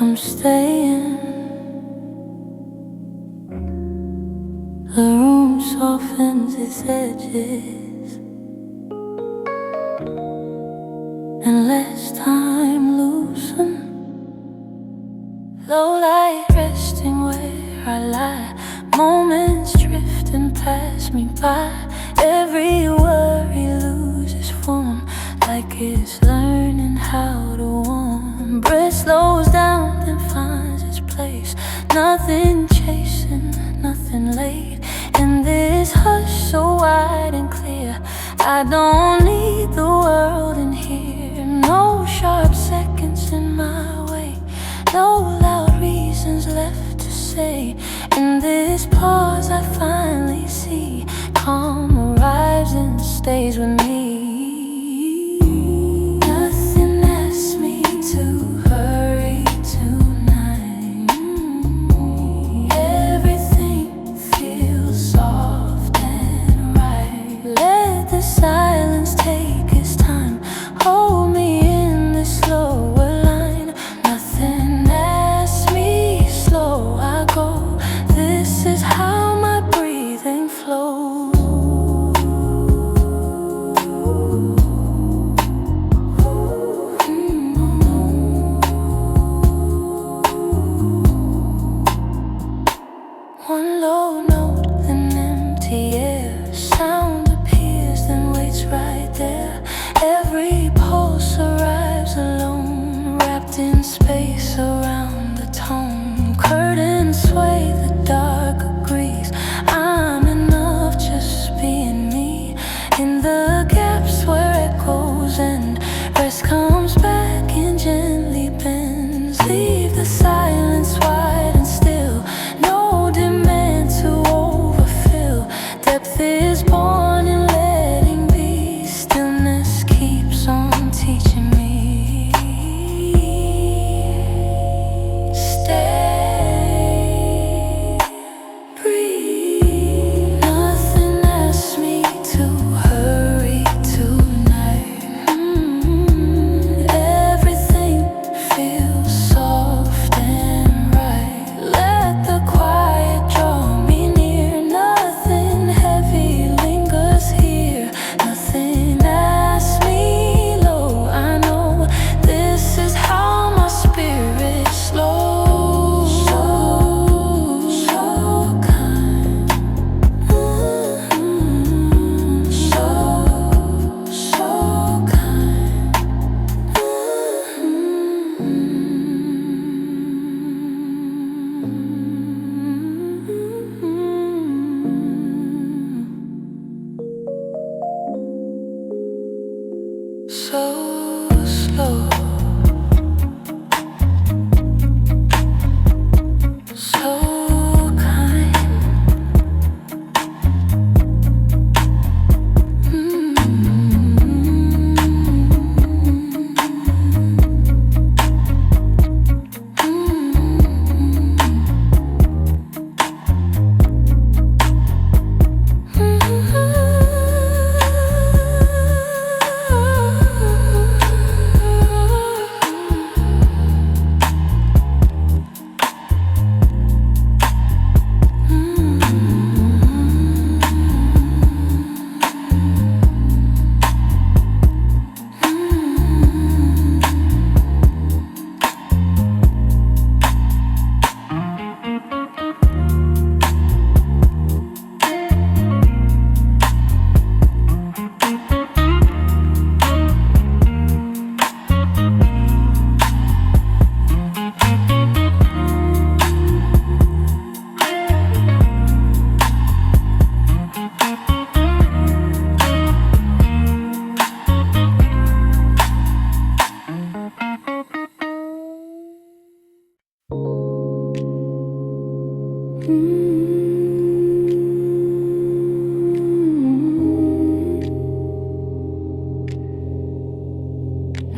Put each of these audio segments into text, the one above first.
I'm staying. The room softens its edges and lets time loosen. Low light resting where I lie, moments drifting past me by. Every worry loses form, like it's learning how to warm. Breath slows down and finds its place. Nothing chasing, nothing late. In this hush so wide and clear, I don't need the world in here. No sharp seconds in my way, no loud reasons left to say. In this pause I finally see calm arrives and stays with me. Nothing asks me to hurry tonight. Everything feels soft and right. Let the silence take its time. Hold me in this slower line. Nothing asks me, slow I go. This is how my breathing flows. One low note, then empty air. Sound appears, then waits right there. Every pulse arrives alone, wrapped in space around the tone. Curtains sway, the dark agrees. I'm enough, just being me. In the gaps where echoes end, rest comes back and gently bends. Leave the silence wide and still. No demand to overfill. Depth is born in letting be. Stillness keeps on teaching me. Stay, breathe. Nothing asks me to hurry tonight. Everything feels soft and right. Let the quiet draw me near. Nothing heavy lingers here. Nothing asks me low. I know this is how my spirit slows. So kind. So kind. So slow, so kind.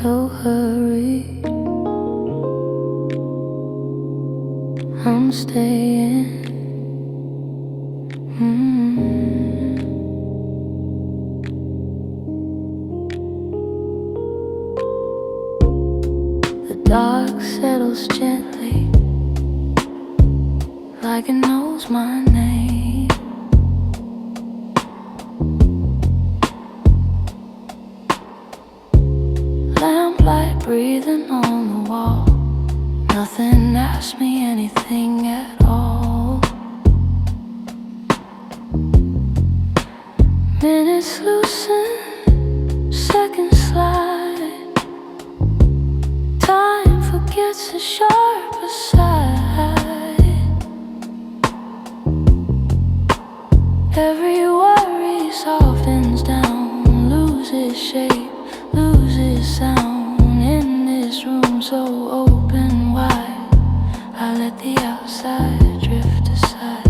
No hurry, I'm staying. The Dark settles gently, like it knows my name. Lamplight breathing on the wall. Nothing asks me anything at all. Minutes loosen, seconds slide. Time forgets the sharper side. Every worry softens down, loses shape, loses sound. In this room so open wide, I let the outside drift aside.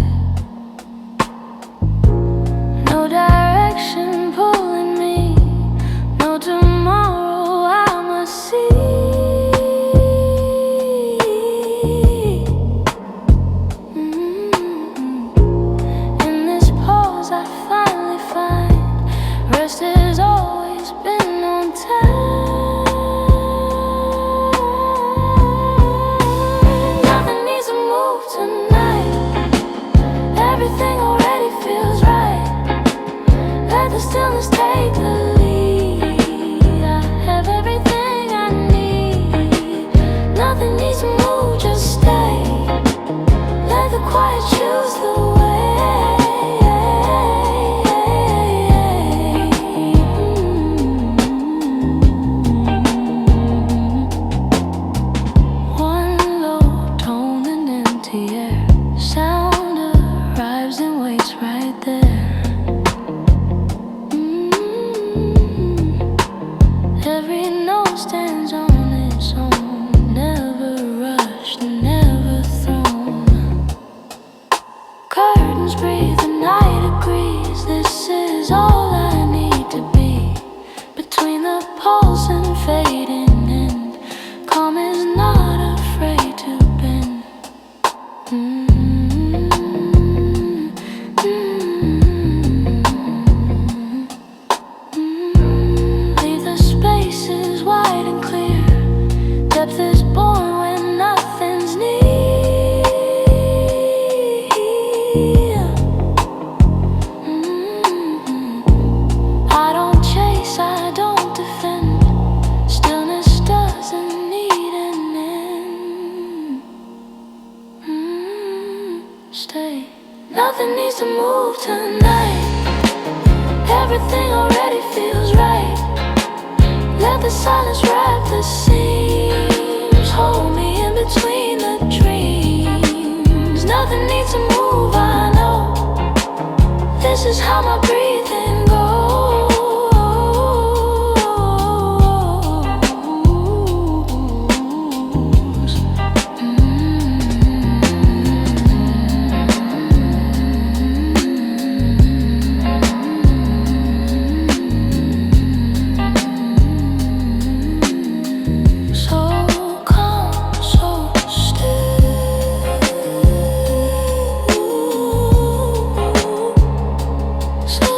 No direction pulling me, no tomorrow I must see. In this pause I finally find rest has always been on time. Nothing needs to move tonight. Everything already feels right. Let the stillness take the lead. I have everything I need. Nothing needs to move, just stay. Let the quiet choose the way. One low tone and empty air. Sound arrives and waits right there. Every note stands on its own, never rushed, never thrown. Curtains breathe, the night agrees. This is all I need to be. Between the pulse and fading end, calm is not afraid to bend. Leave the spaces wide and clear. Depth is born when nothing's near. I don't chase, I don't defend. Stillness doesn't need an end. Stay. Nothing needs to move tonight. Everything already feels right. Let the silence wrap the seams. Hold me in between the dreams. Nothing needs to move, I know. This is how my breathing goes. So calm, so still. So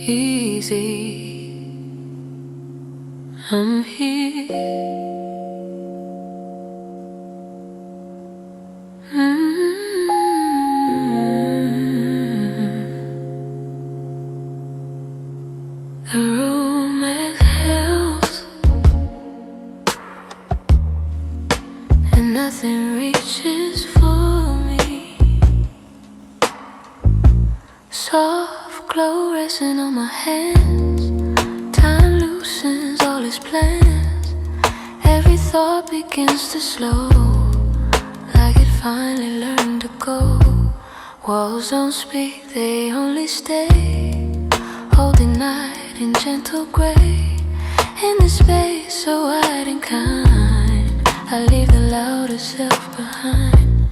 easy, I'm here. The room is health, and nothing reaches for me. Soft glow resting on my hands. Time loosens all its plans. Every thought begins to slow, like it finally learned to go. Walls don't speak, they only stay, holding night in gentle gray. In this space so wide and kind, I leave the louder self behind.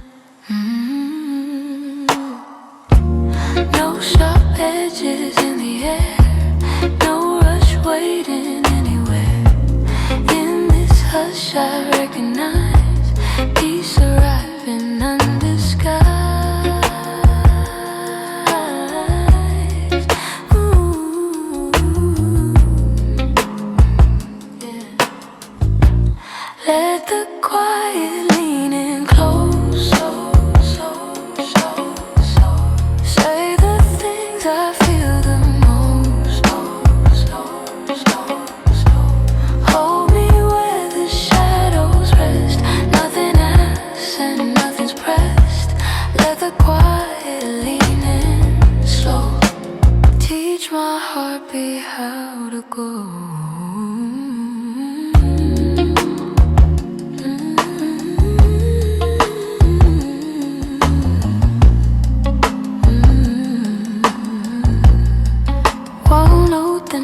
No sharp edges in the air, no rush waiting anywhere. In this hush I recognize peace arriving undisguised. Let the quiet lean in close, say the things I feel the most. Hold me where the shadows rest, nothing asks and nothing's pressed. Let the quiet lean in slow, teach my heartbeat how to go.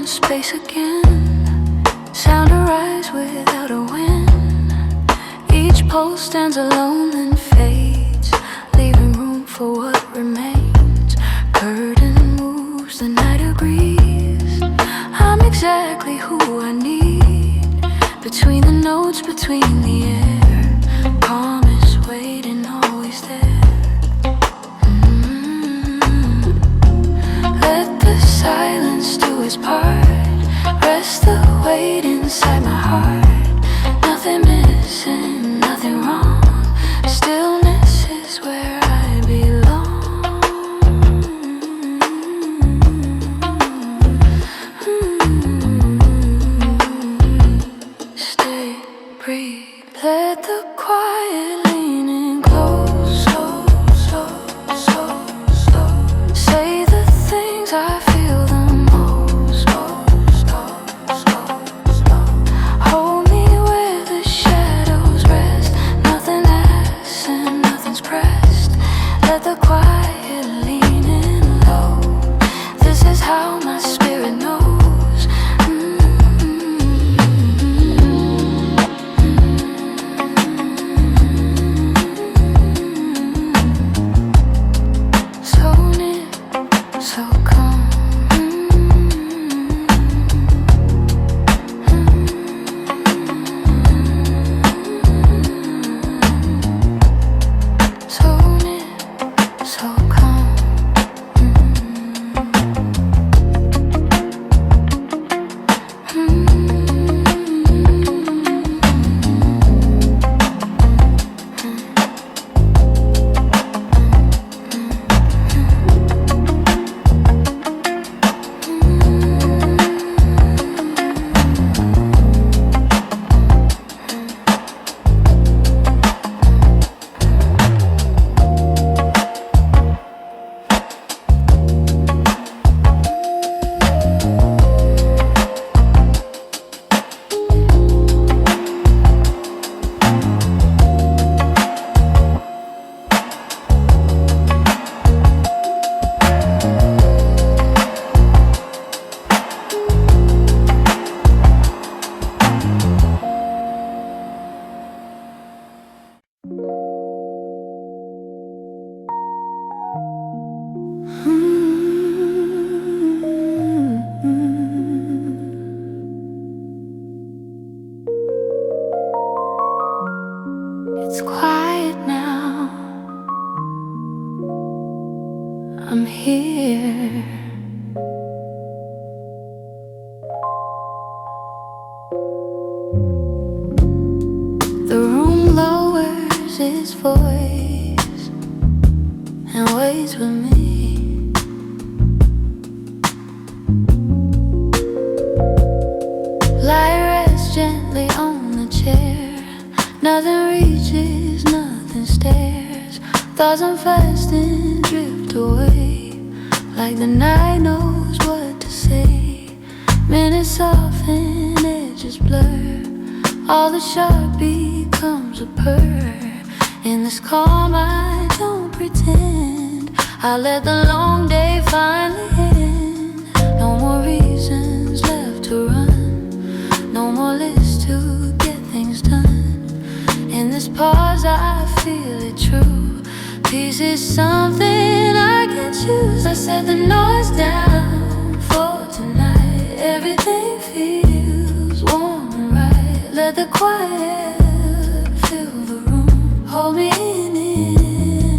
Space again, sound arise without a wind. Each pulse stands alone then fades, leaving room for what remains. Curtain moves, the night agrees, I'm exactly who I need. Between the notes, between the air, promise waiting, always there. Let the silence do its part, rest the weight inside my heart. Nothing missing, nothing wrong, stillness is where I belong. Stay, breathe, let the quiet lean in close, say the things I feel the most. Hold me where the shadows rest, nothing asks and nothing's pressed. Let the quiet lean in low, this is how my spirit knows. So near, so calm. So near, so calm. It's quiet now, I'm here. The room lowers its voice and waits with me. Lie rests gently on the chair, nothing reaches, nothing stares. Thoughts unfasten, drift away, like the night knows what to say. Minutes soften, edges blur, All the sharp becomes a purr. In this calm I don't pretend. I let the long day finally end. No more reasons left to run, no more list to get things done. In this pause I feel it true. Peace is something I can choose. I set the noise down for tonight. Everything feels warm and right. Let the quiet fill the room. Hold me in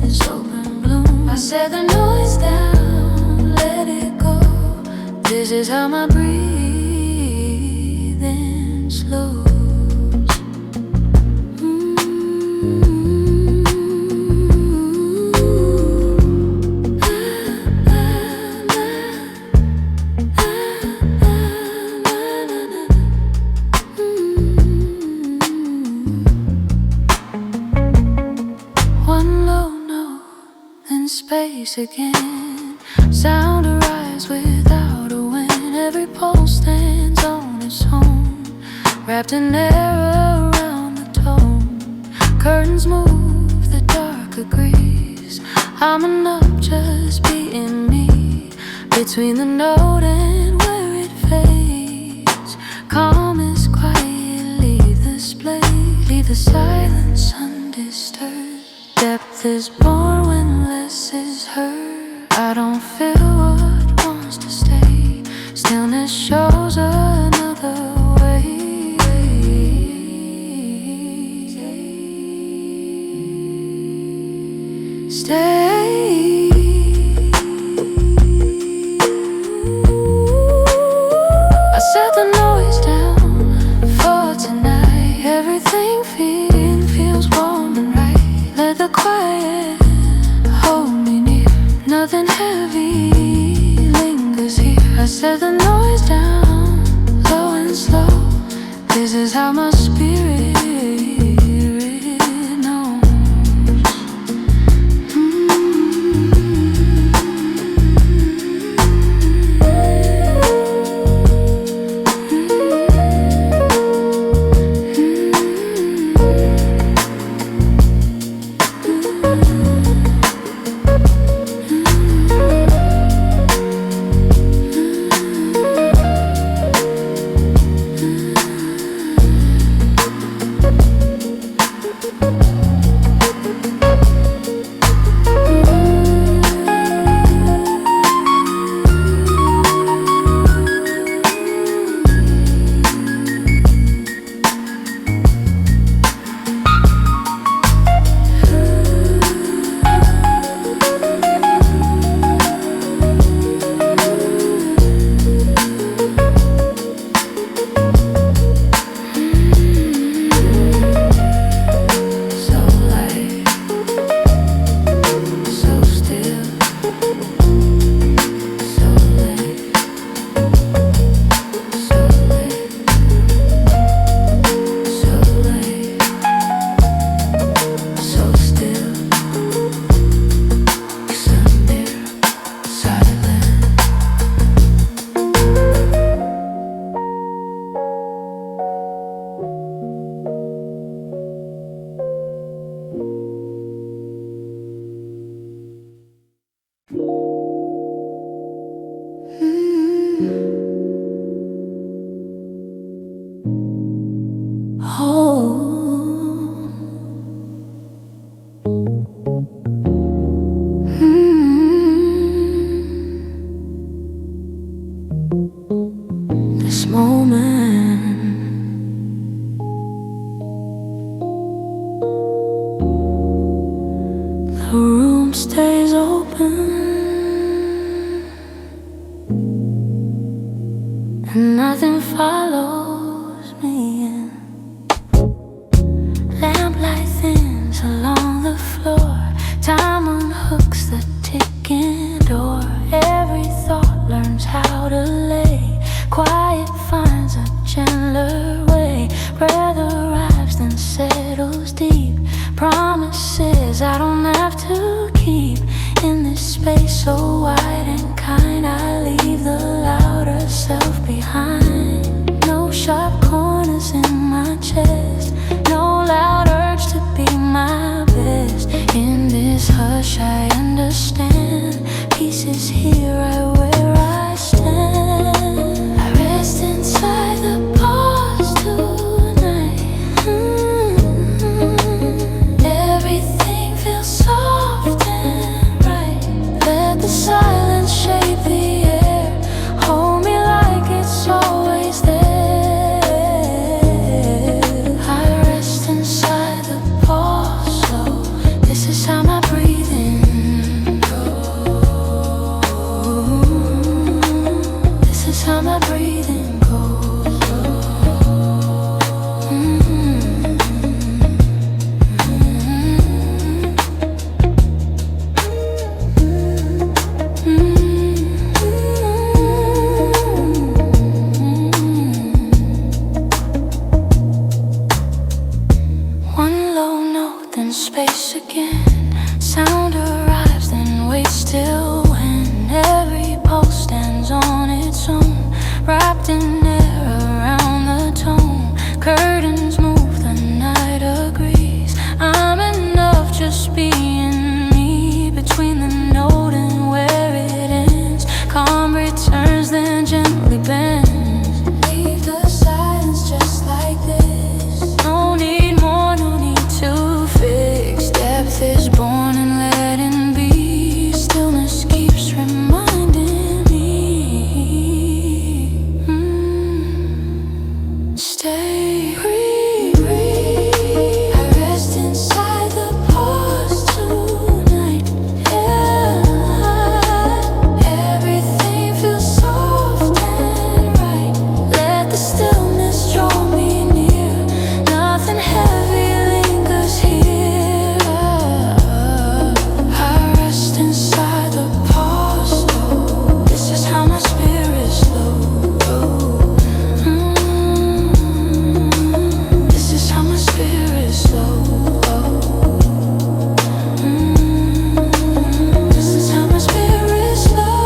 its open bloom. I set the noise down, let it go. This is how my breathing slows. Space again, sound arise without a wind. Every pulse stands on its own, wrapped in air around the tone. Curtains move, the dark agrees. I'm enough, just being me. Between the note and where it fades, calm is quiet, leave this place. Leave the silence undisturbed. Depth is born when less is heard. I don't feel what wants to stay. Stillness shows another way. Stay. I set the noise down for tonight. Everything feels warm and right. Let the quiet hold me near. Nothing heavy lingers here. I set the noise down, low and slow. This is how my spirit knows. This moment, the room stays open and nothing follows me in. Lamplight thins along the floor. Time unhooks the ticking door. Every thought learns how to lay. Quiet finds a gentler way. Breath arrives then settles deep. Promises I don't have to keep. In this space so wide and kind, I leave the louder self behind. No sharp corner corners in my chest. No loud urge to be my best. In this hush I understand. Peace is here right where I stand. I rest inside the pause tonight. Everything feels soft and right. Let the silence shape the air. Hold me like it's always there. I rest inside the pause slow. This is how my breathing goes. This is how my breathing goes. One low note, then space again. Sound arrives, then waits still. When every pulse stands on its own, wrapped in air around the tone. Curtains move, the night agrees. I'm enough just being me. Between the note and where it ends, calm returns, then gently bends. Leave the silence just like this. No need more, no need to fix. Depth is born in letting be. Stillness keeps reminding me. Stay free, free. I rest inside the pause tonight. Yeah, everything feels soft and right. Let the stillness draw me near. Nothing heavy lingers here. I rest inside the pause slow. This is how my spirit slows. This is how my spirit slows. This is how my spirit slows.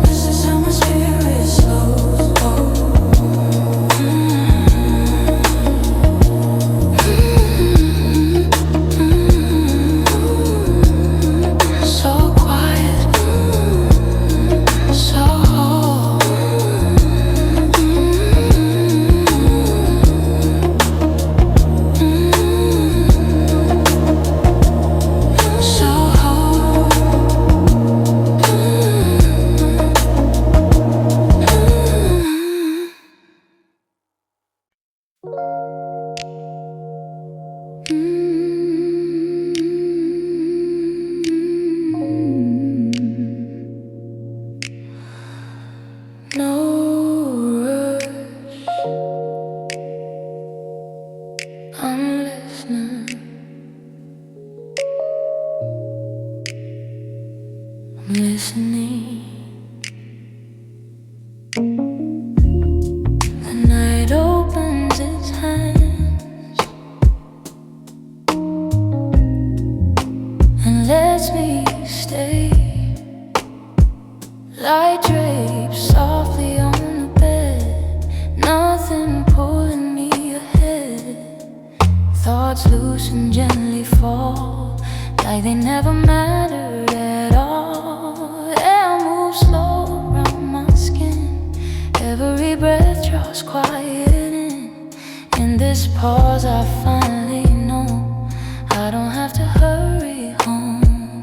This is how my spirit slows. So quiet, so whole. So whole. No rush, I'm listening. I'm listening. The night opens its hands and lets me stay. Light drapes softly on the bed. Nothing pulling me ahead. Thoughts loose and gently fall, like they never mattered at all. Air moves slow around my skin. Every breath draws quiet in. In this pause I finally know I don't have to hurry home.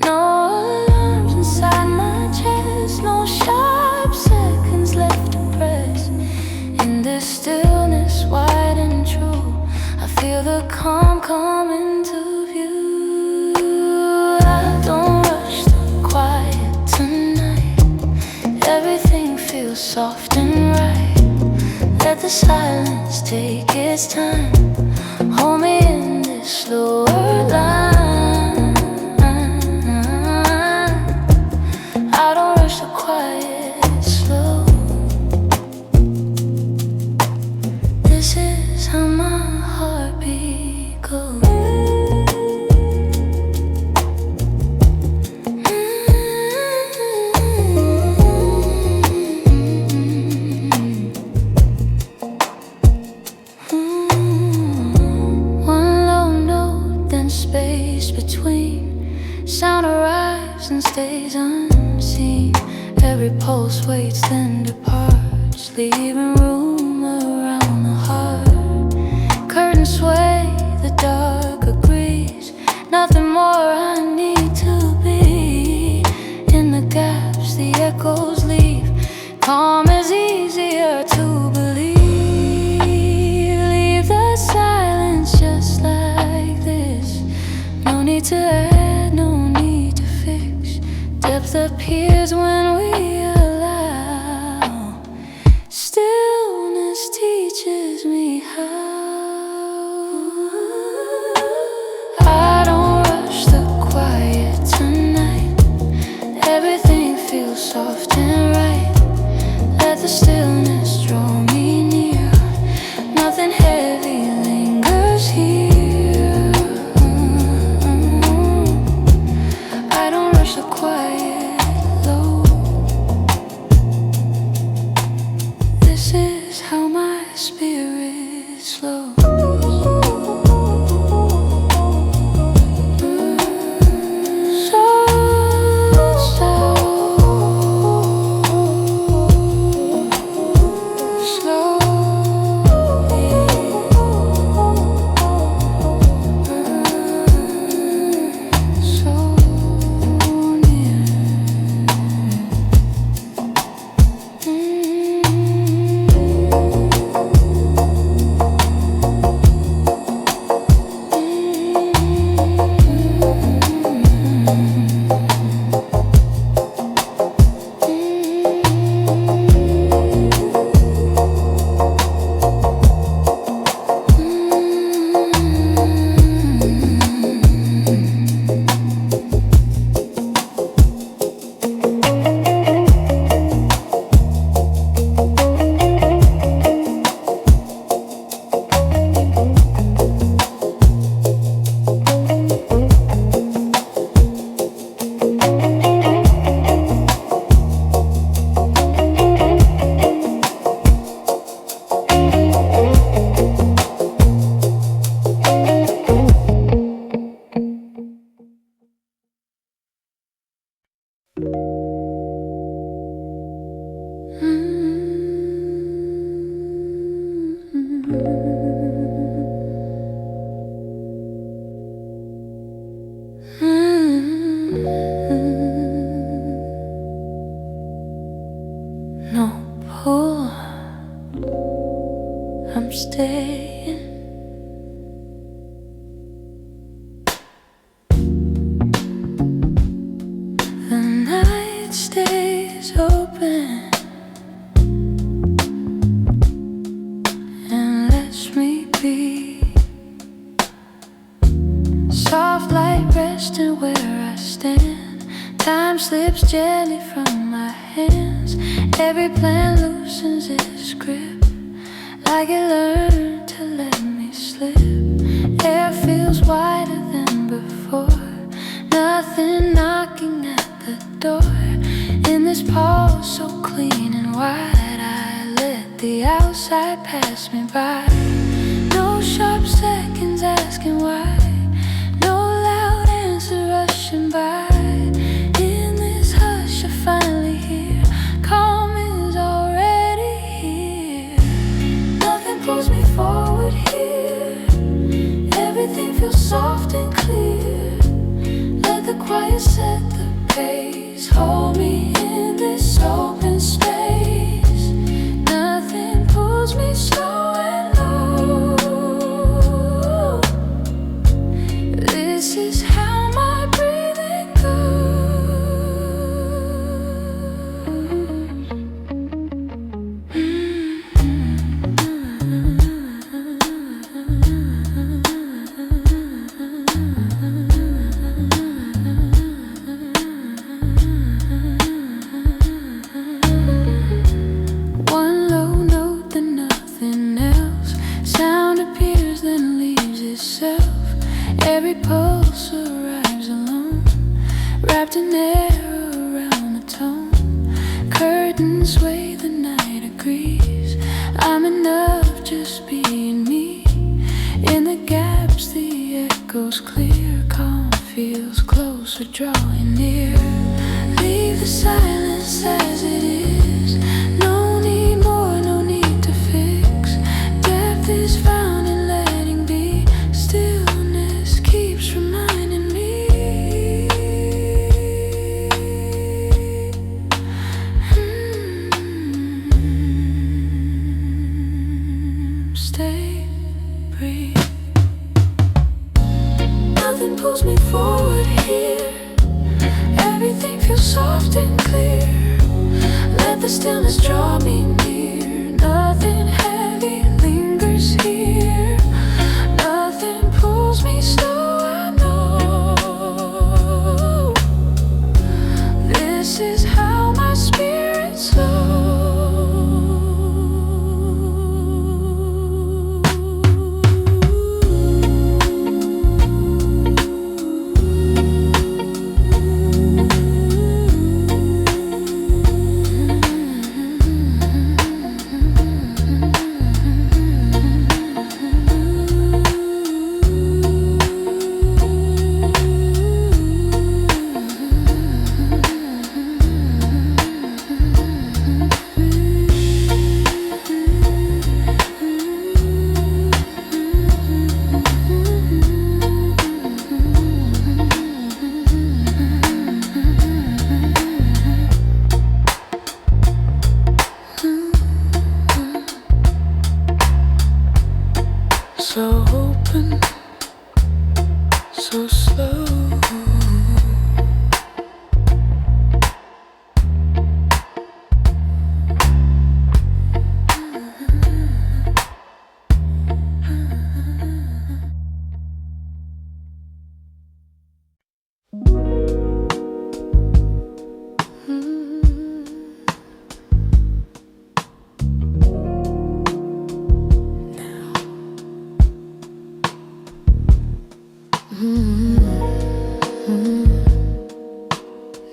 No alarms inside my chest, no sharp seconds left to press. In this stillness wide and true, I feel the calm come into view. I don't rush the quiet tonight. Everything feels soft and right. Let the silence take its time. Hold me in this slower line. I don't rush the quiet slow. This is how my heartbeat goes. space between. Sound arrives and stays unseen. Every pulse waits then departs, leaving room around the heart. Curtains sway, the dark agrees. Nothing more I need to be. In the gaps the echoes leave. Calm is easier to believe. Leave the silence just like this. No need to add, no need to fix. Depth appears when we allow. Stillness teaches me how. I don't rush the quiet tonight. Everything feels soft and right. Let the stillness draw me near. Nothing heavy lingers here. I don't rush the quiet low. This is how my spirit slows. No pull, I'm staying. The night stays open and lets me be. Soft light resting where I stand. Time slips gently from my hands. Every plan loosens its grip, like it learned to let me slip. Air feels wider than before. Nothing knocking at the door. In this pause so clean and wide, I let the outside pass me by. No sharp seconds asking why. No loud answer rushing by. In this hush I finally hear. Calm is already here. Nothing pulls me forward here. Everything feels soft and clear. Let the quiet set the pace. Hold me in this open space. Nothing pulls me slow and low. This is how my breathing One low note, then nothing else. Sound appears, then leaves itself. Every pulse arrives alone, wrapped in air around the tone. Curtains sway, the night agrees. I'm enough, just being me. In the gaps, the echoes clear. Calm close, we're drawing near. Leave the silence as it is. No need more, no need to fix. Depth is found in letting be. Stillness keeps reminding me. Stay, breathe. Nothing pulls me forward here. Everything feels soft and clear. Let the stillness draw me near. Nothing heavy lingers here. Nothing pulls me slow, I know. This is how my spirit slows. So open, so slow.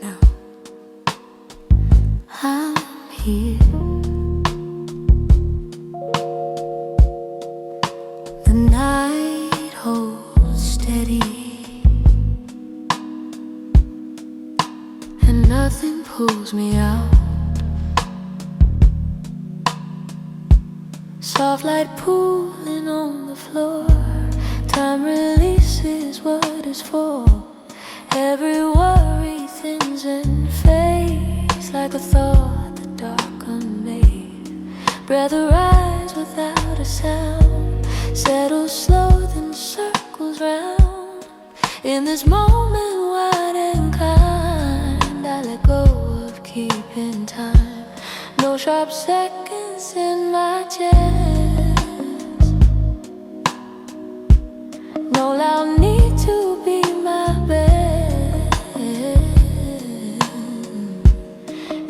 Now I'm here. The night holds steady, and nothing pulls me out. Soft light pooling on the floor. Time releases what is for. Every worry thins and fades like a thought the dark unmade. Breath arise without a sound. Settles slow, then circles round. In this moment wide and kind, I let go of keeping time. No sharp seconds in my chest. No loud need to be my best.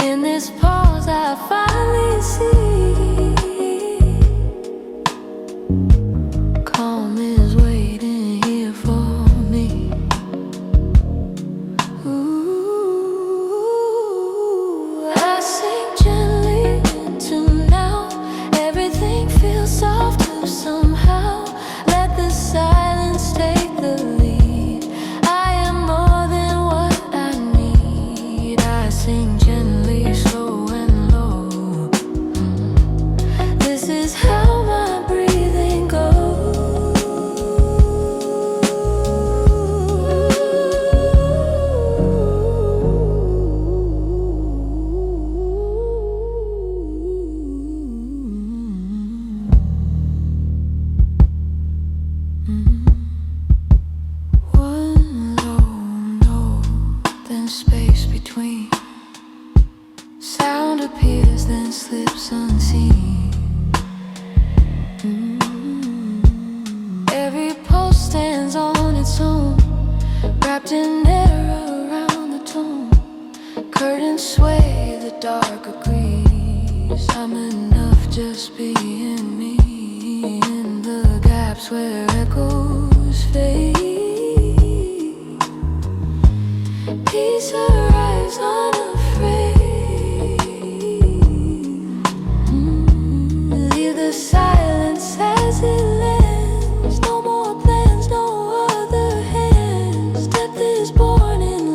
In this pause I finally see calm is waiting here for me. Ooh, I sink gently into now. Everything feels soft to somehow. Let the silence take the lead. I am more than what I need. I sing gently, slow and low. This is how my breathing goes. One low note, then space between. Sound appears, then slips unseen. Every pulse stands on its own, wrapped in air around the tone. Curtains sway, the dark agrees. I'm enough just being me. In the gaps where echoes fade, peace arrives unafraid. Leave the silence as it lands. No more plans, no other hands. Depth is born in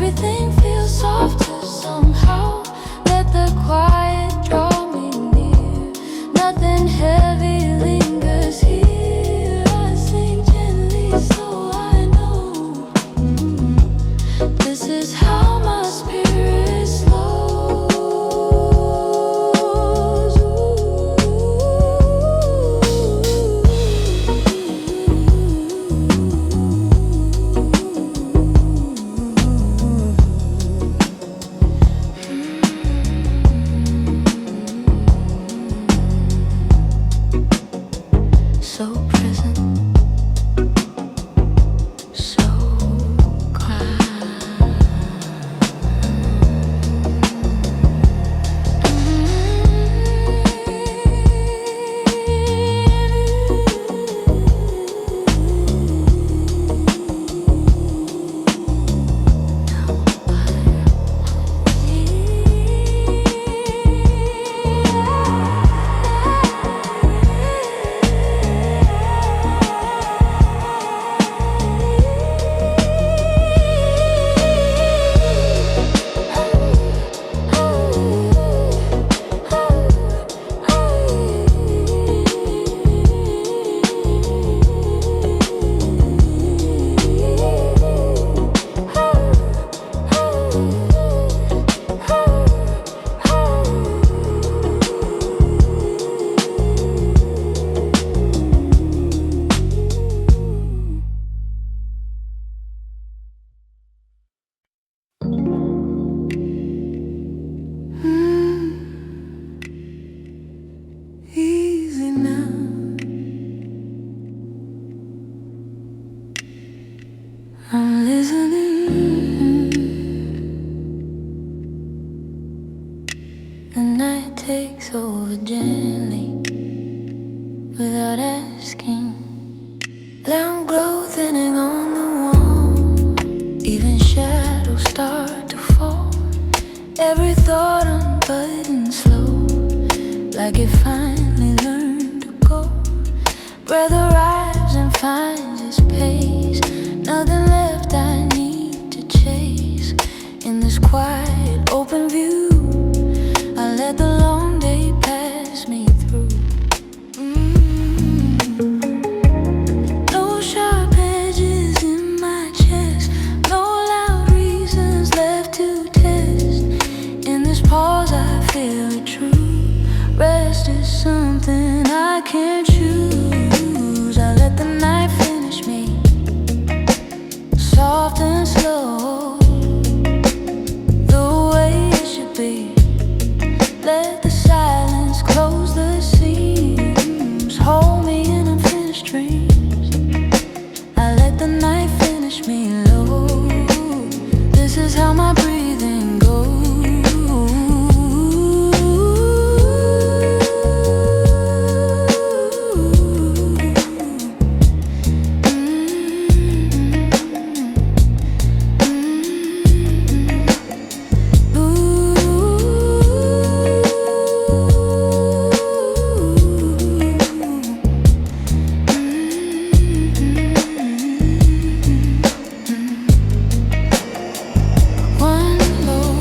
everything feels softer somehow. Let the quiet draw me near. Nothing heavy lingers here. I sing gently so I know this is how my spirit slows. So present, so easy now. I'm listening. The night takes over gently without asking. Lamp glow thinning on the wall. Even shadows start to fall. Every thought unbuttons slow, like it finally learned to go. Breath arrives and finds its pace. Nothing left I need to chase. In this quiet open view, I let the long day pass me through. No sharp edges in my chest, no loud reasons left to test. In this pause I feel it true. Rest is something I can't choose. I let the night finish me, soft and slow, the way it should be. Let the silence close the seams, hold me in unfinished dreams. I let the night finish me low. This is how my breathing goes. One low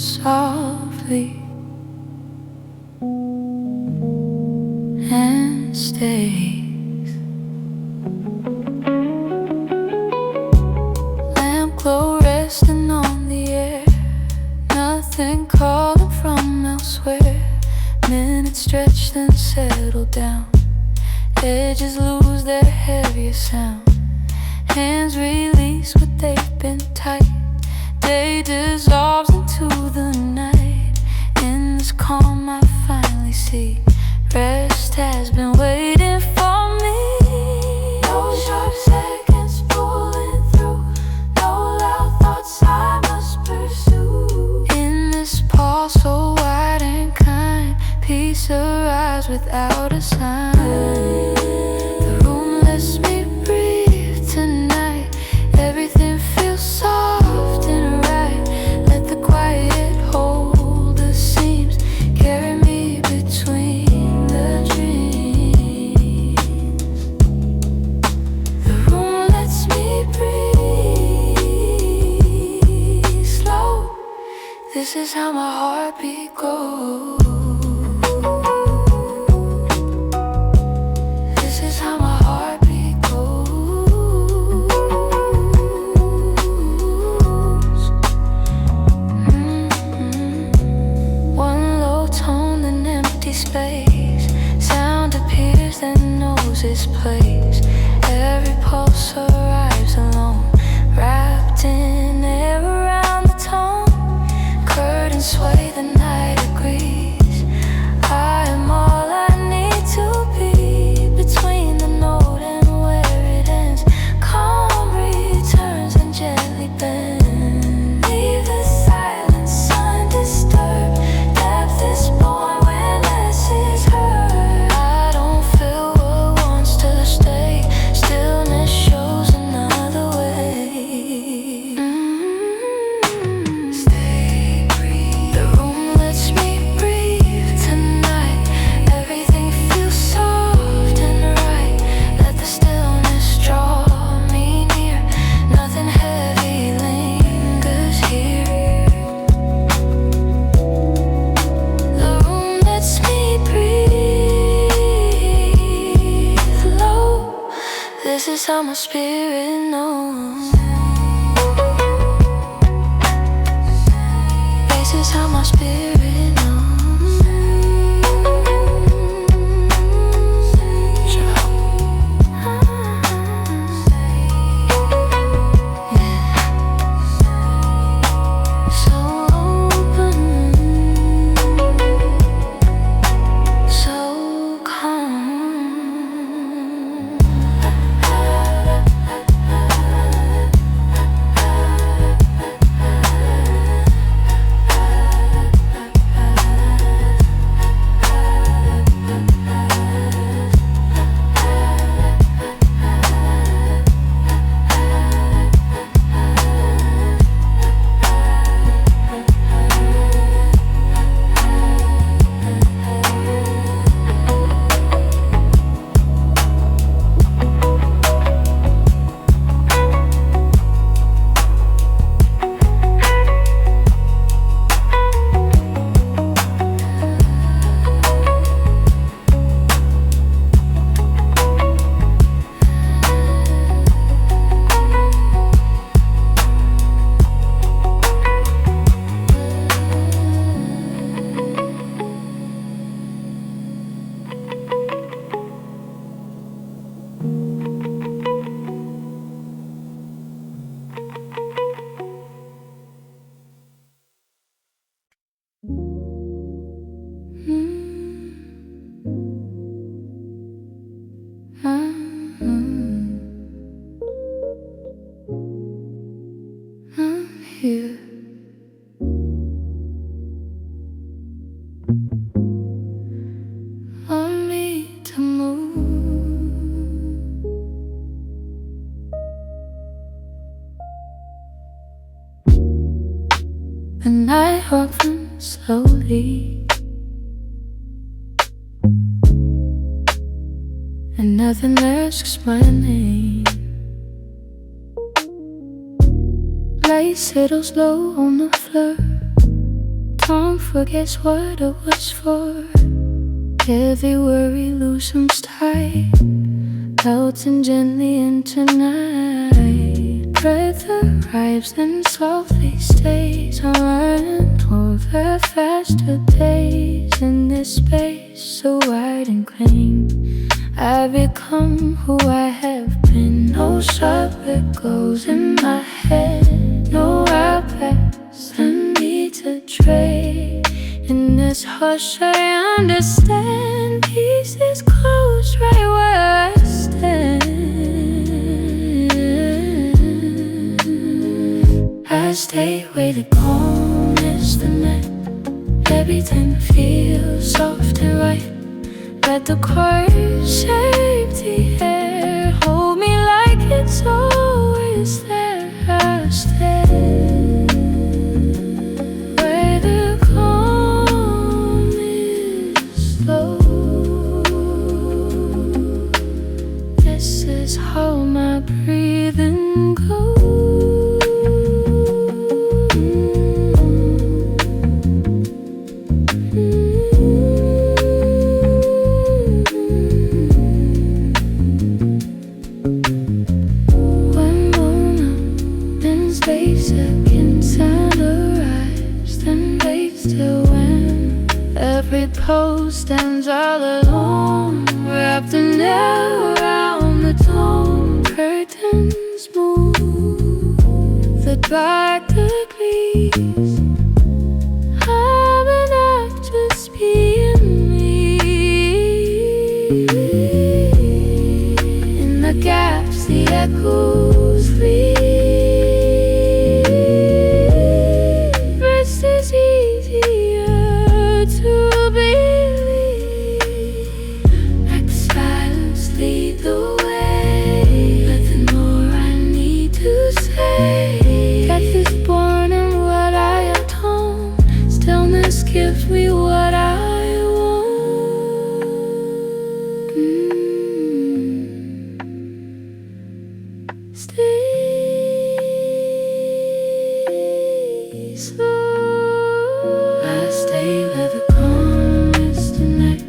softly and stays. Lamp glow resting on the air, nothing calling from elsewhere. Minutes stretch then settle down, edges lose their heavier sound. Hands release what they've been tight. Day dissolves into the night. In this calm I finally see rest has been waiting for me. No sharp seconds pulling through, no loud thoughts I must pursue. In this pause so wide and kind, peace arrives without a sign. The room lets me breathe tonight. Everything feels soft and right. Let the quiet hold the seams, carry me between the dreams. The room lets me breathe slow. This is how my heartbeat goes. Space, sound appears then knows its place. Every pulse arrives alone, wrapped in air around the tongue. Curtains sway, the night agrees. I am all I need to be. Between the note and where it ends, calm returns and gently bends. Leave the silence undisturbed. Depth is born. This is how my spirit knows. This is how my spirit knows. Yeah. So open, so calm. I'm here. Want me to move. The night runs slowly, and nothing asks my name. Light settles low on the floor, Time forgets what it was for. Heavy worry loosens tight, melting gently into night. Breath arrives and softly stays. I'm running over faster days in this space so wide and clean. I become who I have been. No sharp echoes in my head, no outpass I need to trade. In this hush I understand, peace is close right where I stand. I stay where the calm is the net. Everything feels soft and right. Let the chords shape the air. Hold me like it's always there. I stay where the calm is slow. This is how my breathing goes. Seconds and arrives, then late still when every pose stands all alone, wrapped in air around the dome. Curtains move, the dark agrees. I'm an actress being me. In the gaps, the echoes flee. Gives me what I want. Stay slow. I stay where the calm is tonight.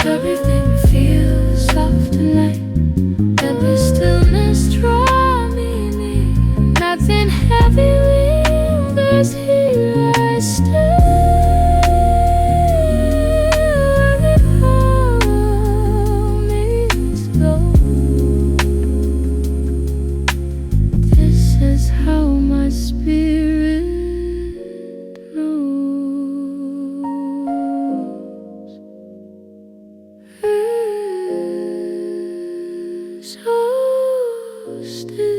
Everything feels soft tonight. Every stillness draw me near. Nothing heavy lingers here. I stay. So still.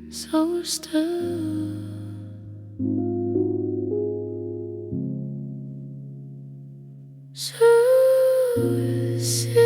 So still. So still.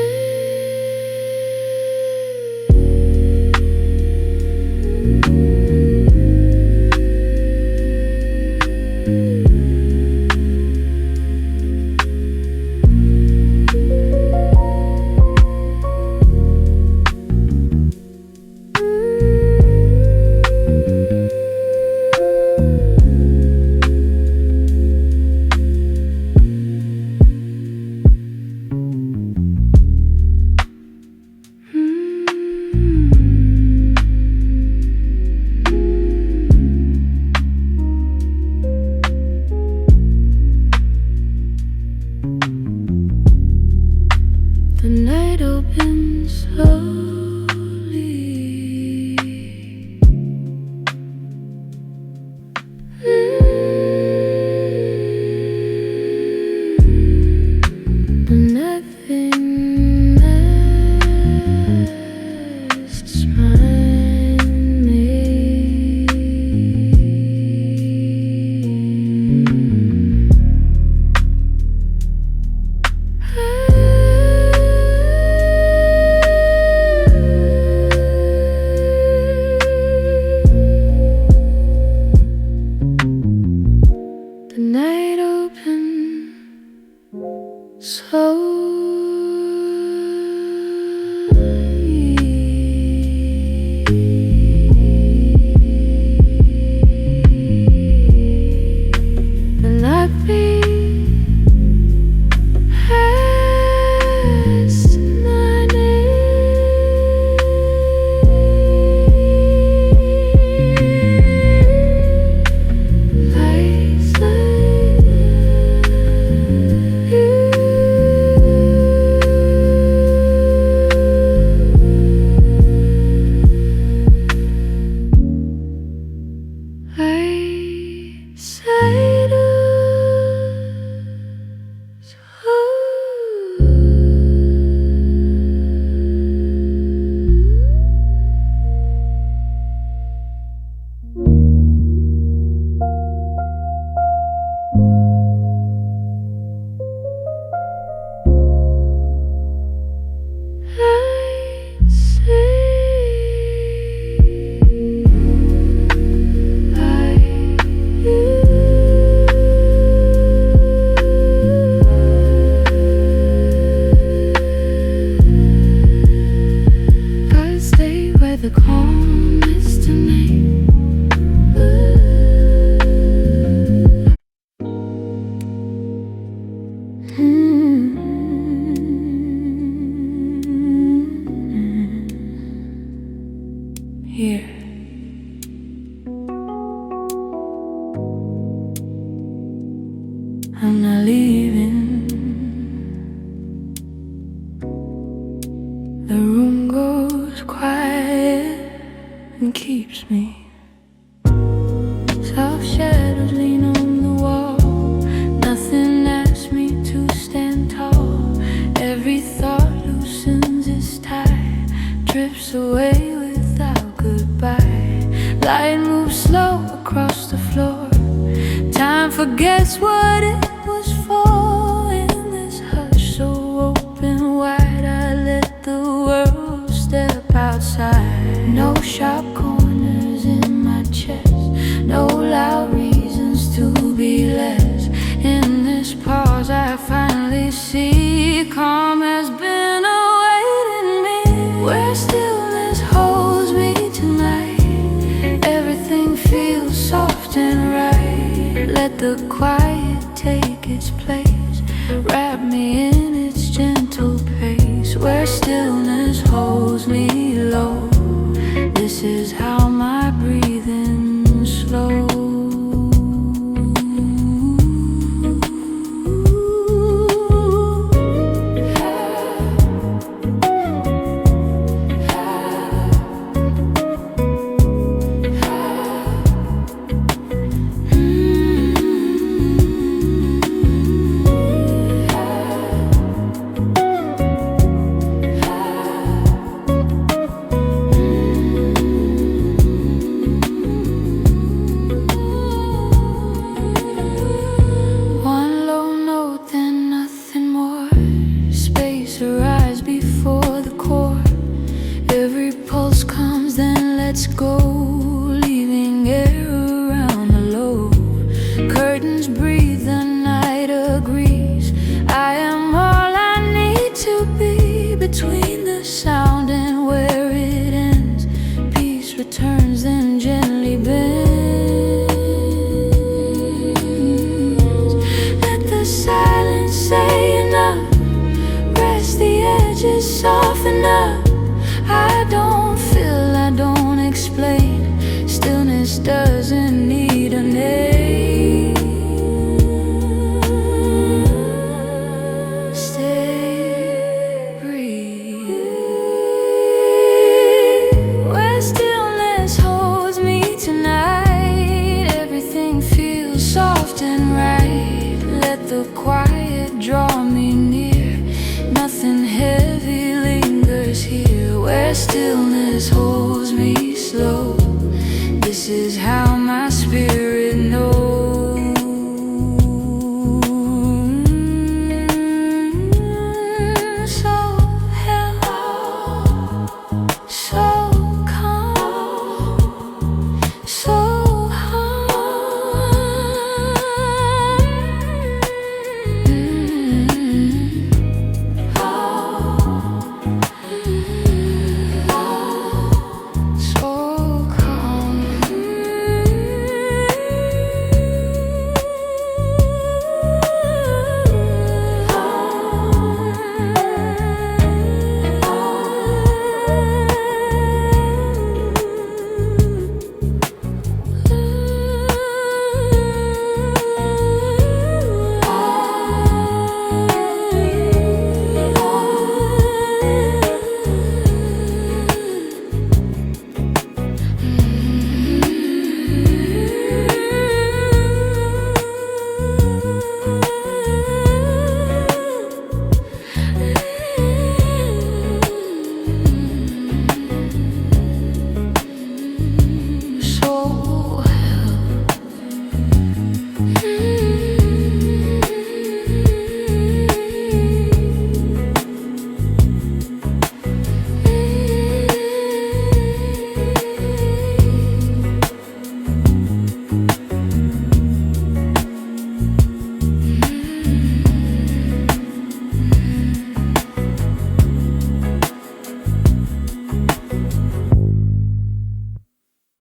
here. I'm not leaving. The room goes quiet and keeps me. Soft shadows lean on the wall. Nothing asks me to stand tall. Every thought loosens its tie, drifts away without goodbye. Light moves slow across the floor. Time forgets what it was for. In this hush so open wide, I let the world step outside. No sharp corners in my chest, no loud reasons to be less. In this pause I finally see calm has been awaiting me. Where stillness holds me tonight, everything feels soft and right. Let the quiet take its place, wrap me in its gentle pace. Where stillness holds me low, this is how my breathing slows. Arise before the core. Every pulse comes, then lets go, leaving air around the lobe. Curtains breathe, the night agrees. I am all I need to be. Between the sound and where it ends, peace returns, then gently bends. Let the silence say enough, the edges soften up. I don't feel, I don't explain. Stillness doesn't need a name. Stay, breathe. Where stillness holds me tonight, everything feels soft and right. Let the quiet draw me near. Nothing heavy lingers here. Where stillness holds me slow, this is how